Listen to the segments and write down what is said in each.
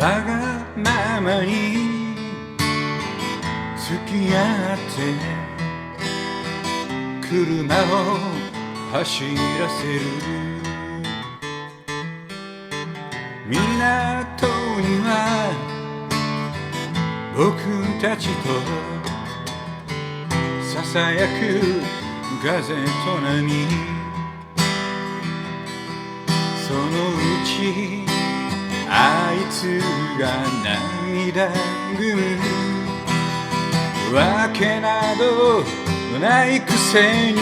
わがままに付き合って車を走らせる。港には僕たちとささやく風と波、そのうちあいつが涙ぐむわけなどないくせに、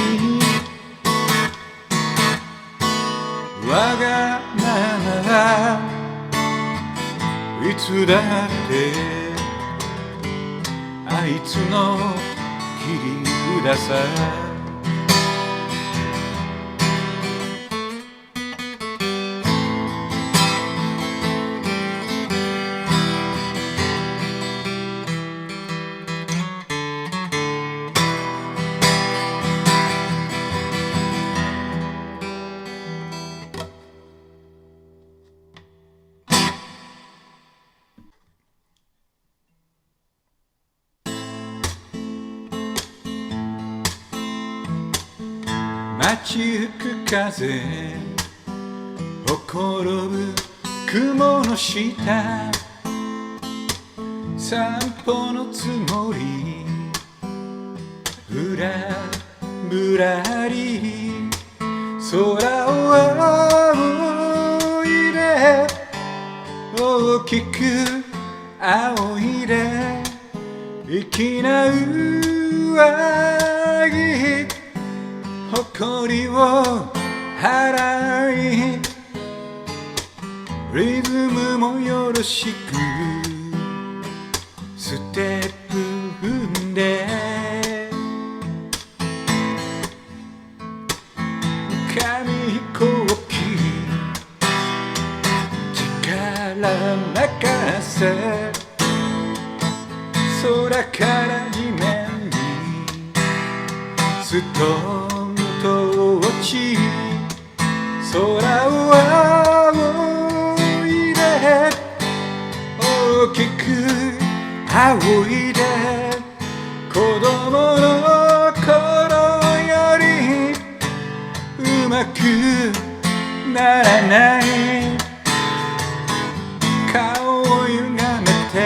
わがままはいつだってあいつの切り札さ。街行く風ほころぶ雲の下、散歩のつもりぶらぶらり空を仰いで大きく仰いで粋な上着誇りを払いリズムもよろしくステップ踏んで紙飛行機力任せ空から地面にストーンと落ち空を仰いで大きく仰いで子供の頃よりうまくならない顔を歪めて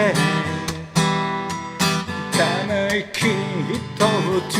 ため息ひとつ